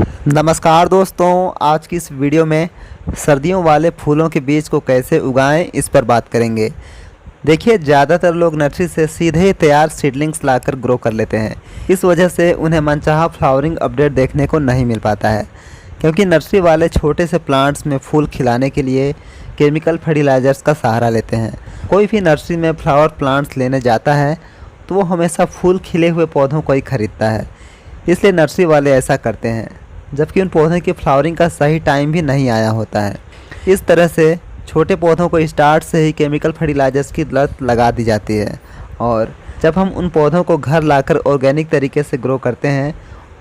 नमस्कार दोस्तों, आज की इस वीडियो में सर्दियों वाले फूलों के बीज को कैसे उगाएं इस पर बात करेंगे। देखिए, ज़्यादातर लोग नर्सरी से सीधे ही तैयार सीडलिंग्स लाकर ग्रो कर लेते हैं। इस वजह से उन्हें मनचाहा फ्लावरिंग अपडेट देखने को नहीं मिल पाता है, क्योंकि नर्सरी वाले छोटे से प्लांट्स में फूल खिलाने के लिए केमिकल फर्टिलाइजर्स का सहारा लेते हैं। कोई भी नर्सरी में फ्लावर प्लांट्स लेने जाता है तो वो हमेशा फूल खिले हुए पौधों को ही खरीदता है, इसलिए नर्सरी वाले ऐसा करते हैं, जबकि उन पौधों की फ्लावरिंग का सही टाइम भी नहीं आया होता है। इस तरह से छोटे पौधों को स्टार्ट से ही केमिकल फर्टिलाइजर्स की लत लगा दी जाती है, और जब हम उन पौधों को घर लाकर ऑर्गेनिक तरीके से ग्रो करते हैं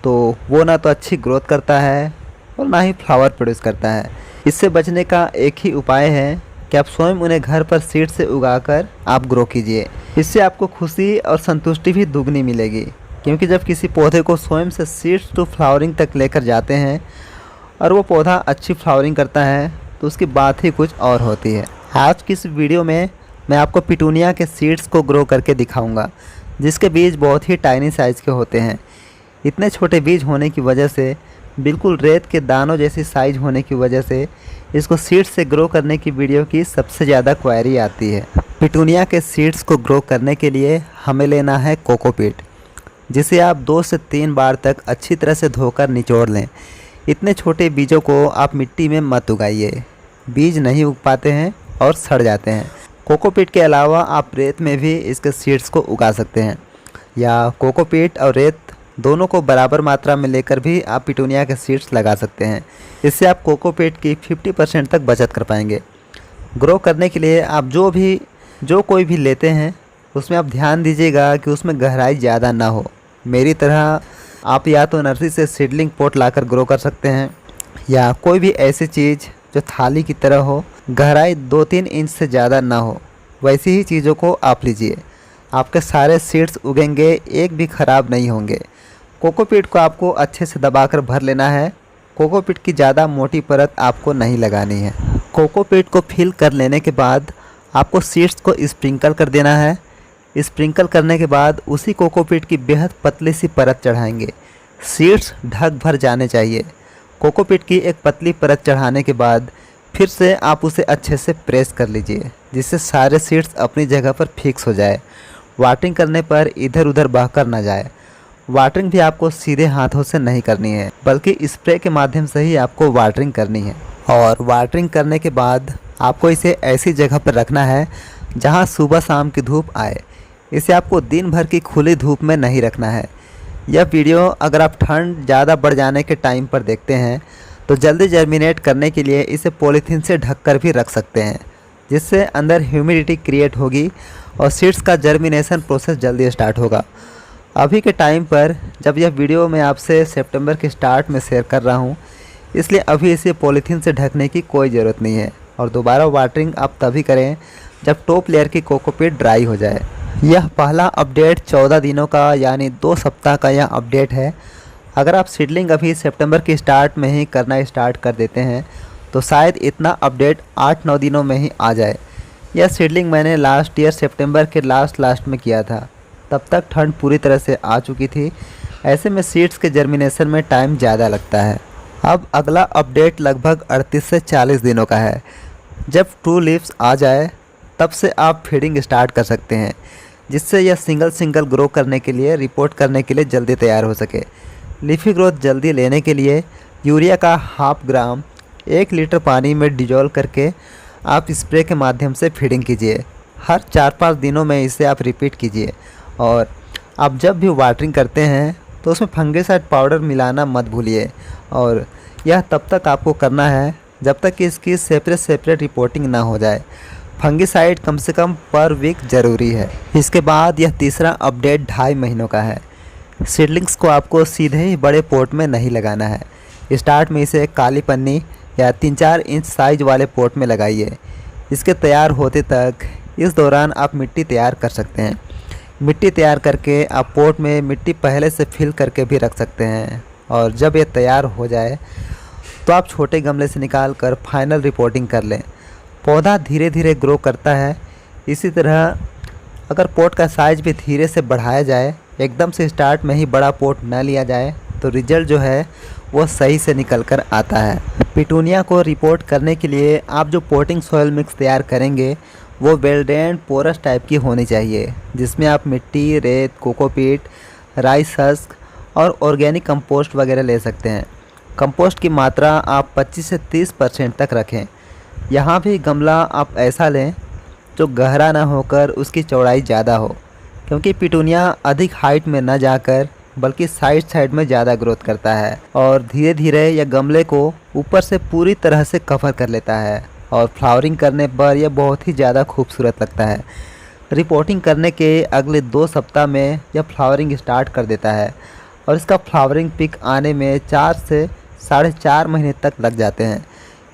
तो वो ना तो अच्छी ग्रोथ करता है और ना ही फ्लावर प्रोड्यूस करता है। इससे बचने का एक ही उपाय है कि आप स्वयं उन्हें घर पर सीड से उगाकर आप ग्रो कीजिए। इससे आपको खुशी और संतुष्टि भी दुगनी मिलेगी, क्योंकि जब किसी पौधे को स्वयं से सीड्स टू फ्लावरिंग तक लेकर जाते हैं और वो पौधा अच्छी फ्लावरिंग करता है तो उसकी बात ही कुछ और होती है। आज की इस वीडियो में मैं आपको पिटूनिया के सीड्स को ग्रो करके दिखाऊंगा, जिसके बीज बहुत ही टाइनी साइज़ के होते हैं। इतने छोटे बीज होने की वजह से, बिल्कुल रेत के दानों जैसी साइज़ होने की वजह से इसको सीड्स से ग्रो करने की वीडियो की सबसे ज़्यादा क्वेरी आती है। पिटूनिया के सीड्स को ग्रो करने के लिए हमें लेना है कोकोपीट, जिसे आप 2 से 3 बार तक अच्छी तरह से धोकर निचोड़ लें। इतने छोटे बीजों को आप मिट्टी में मत उगाइए, बीज नहीं उग पाते हैं और सड़ जाते हैं। कोकोपीट के अलावा आप रेत में भी इसके सीड्स को उगा सकते हैं, या कोकोपीट और रेत दोनों को बराबर मात्रा में लेकर भी आप पिटूनिया के सीड्स लगा सकते हैं। इससे आप कोकोपीट की 50% तक बचत कर पाएंगे। ग्रो करने के लिए आप जो कोई भी लेते हैं उसमें आप ध्यान दीजिएगा कि उसमें गहराई ज़्यादा ना हो। मेरी तरह आप या तो नर्सरी से सीडलिंग पॉट लाकर ग्रो कर सकते हैं, या कोई भी ऐसी चीज़ जो थाली की तरह हो, गहराई 2-3 इंच से ज़्यादा ना हो, वैसी ही चीज़ों को आप लीजिए। आपके सारे सीड्स उगेंगे, एक भी ख़राब नहीं होंगे। कोकोपीट को आपको अच्छे से दबाकर भर लेना है। कोकोपीट की ज़्यादा मोटी परत आपको नहीं लगानी है। कोकोपीट को फिल कर लेने के बाद आपको सीड्स को स्प्रिंकल कर देना है। स्प्रिंकल करने के बाद उसी कोकोपीट की बेहद पतली सी परत चढ़ाएंगे। सीड्स ढक भर जाने चाहिए। कोकोपीट की एक पतली परत चढ़ाने के बाद फिर से आप उसे अच्छे से प्रेस कर लीजिए, जिससे सारे सीड्स अपनी जगह पर फिक्स हो जाए। वाटरिंग करने पर इधर उधर बहकर ना जाए। वाटरिंग भी आपको सीधे हाथों से नहीं करनी है, बल्कि स्प्रे के माध्यम से ही आपको वाटरिंग करनी है। और वाटरिंग करने के बाद आपको इसे ऐसी जगह पर रखना है जहां सुबह शाम की धूप आए। इसे आपको दिन भर की खुली धूप में नहीं रखना है। यह वीडियो अगर आप ठंड ज़्यादा बढ़ जाने के टाइम पर देखते हैं तो जल्दी जर्मिनेट करने के लिए इसे पॉलीथीन से ढककर भी रख सकते हैं, जिससे अंदर ह्यूमिडिटी क्रिएट होगी और सीड्स का जर्मिनेशन प्रोसेस जल्दी स्टार्ट होगा। अभी के टाइम पर जब यह वीडियो मैं आपसे सितंबर के स्टार्ट में शेयर कर रहा हूँ, इसलिए अभी इसे पॉलीथीन से ढकने की कोई ज़रूरत नहीं है। और दोबारा वाटरिंग आप तभी करें जब टॉप लेयर की कोकोपीट ड्राई हो जाए। यह पहला अपडेट 14 दिनों का यानी 2 सप्ताह का यह अपडेट है। अगर आप सीडलिंग अभी सितंबर के स्टार्ट में ही करना स्टार्ट कर देते हैं तो शायद इतना अपडेट 8-9 दिनों में ही आ जाए। यह सीडलिंग मैंने लास्ट ईयर सितंबर के लास्ट में किया था। तब तक ठंड पूरी तरह से आ चुकी थी। ऐसे में सीड्स के जर्मिनेशन में टाइम ज़्यादा लगता है। अब अगला अपडेट लगभग 38 से 40 दिनों का है। जब ट्रू लीव्स आ जाए तब से आप फीडिंग स्टार्ट कर सकते हैं, जिससे यह सिंगल ग्रो करने के लिए, रिपोर्ट करने के लिए जल्दी तैयार हो सके। लीफी ग्रोथ जल्दी लेने के लिए यूरिया का 0.5 ग्राम 1 लीटर पानी में डिजोल्व करके आप स्प्रे के माध्यम से फीडिंग कीजिए। हर 4-5 दिनों में इसे आप रिपीट कीजिए। और आप जब भी वाटरिंग करते हैं तो उसमें फंगिसाइड पाउडर मिलाना मत भूलिए। और यह तब तक आपको करना है जब तक कि इसकी सेपरेट रिपोर्टिंग ना हो जाए। फंगिसाइड कम से कम पर वीक ज़रूरी है। इसके बाद यह तीसरा अपडेट 2.5 महीनों का है। सीडलिंग्स को आपको सीधे ही बड़े पॉट में नहीं लगाना है। स्टार्ट में इसे काली पन्नी या 3-4 इंच साइज वाले पॉट में लगाइए। इसके तैयार होते तक इस दौरान आप मिट्टी तैयार कर सकते हैं। मिट्टी तैयार करके आप पॉट में मिट्टी पहले से फिल करके भी रख सकते हैं। और जब ये तैयार हो जाए तो आप छोटे गमले से निकाल कर फाइनल रिपोर्टिंग कर लें। पौधा धीरे धीरे ग्रो करता है। इसी तरह अगर पॉट का साइज़ भी धीरे से बढ़ाया जाए, एकदम से स्टार्ट में ही बड़ा पॉट न लिया जाए, तो रिजल्ट जो है वो सही से निकल कर आता है। पिटूनिया को रिपोर्ट करने के लिए आप जो पोटिंग सॉइल मिक्स तैयार करेंगे वो वेल ड्रेन्ड पोरस टाइप की होनी चाहिए, जिसमें आप मिट्टी, रेत, कोकोपीट, राइस हस्क और ऑर्गेनिक कंपोस्ट वगैरह ले सकते हैं। कंपोस्ट की मात्रा आप 25 से 30% तक रखें। यहाँ भी गमला आप ऐसा लें जो गहरा ना होकर उसकी चौड़ाई ज़्यादा हो, क्योंकि पिटूनिया अधिक हाइट में न जाकर बल्कि साइड में ज़्यादा ग्रोथ करता है और धीरे धीरे यह गमले को ऊपर से पूरी तरह से कवर कर लेता है और फ्लावरिंग करने पर यह बहुत ही ज़्यादा खूबसूरत लगता है। रिपोर्टिंग करने के अगले 2 सप्ताह में यह फ्लावरिंग स्टार्ट कर देता है और इसका फ्लावरिंग पिक आने में 4 से 4.5 महीने तक लग जाते हैं।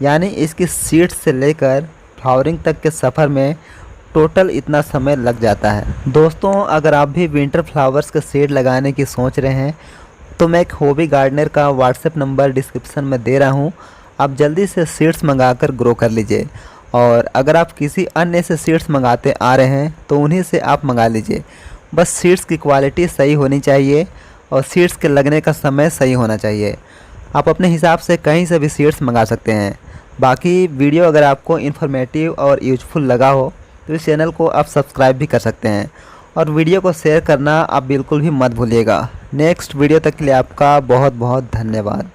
यानी इसकी सीड्स से लेकर फ्लावरिंग तक के सफ़र में टोटल इतना समय लग जाता है। दोस्तों, अगर आप भी विंटर फ्लावर्स के सीड लगाने की सोच रहे हैं तो मैं एक हॉबी गार्डनर का व्हाट्सएप नंबर डिस्क्रिप्शन में दे रहा हूं। आप जल्दी से सीड्स मंगाकर ग्रो कर लीजिए और अगर आप किसी अन्य से सीड्स मंगाते आ रहे हैं तो उन्हीं से आप मंगा लीजिए। बस सीड्स की क्वालिटी सही होनी चाहिए और सीड्स के लगने का समय सही होना चाहिए। आप अपने हिसाब से कहीं से भी सीड्स मंगा सकते हैं। बाकी वीडियो अगर आपको इन्फॉर्मेटिव और यूजफुल लगा हो तो इस चैनल को आप सब्सक्राइब भी कर सकते हैं और वीडियो को शेयर करना आप बिल्कुल भी मत भूलिएगा। नेक्स्ट वीडियो तक के लिए आपका बहुत बहुत धन्यवाद।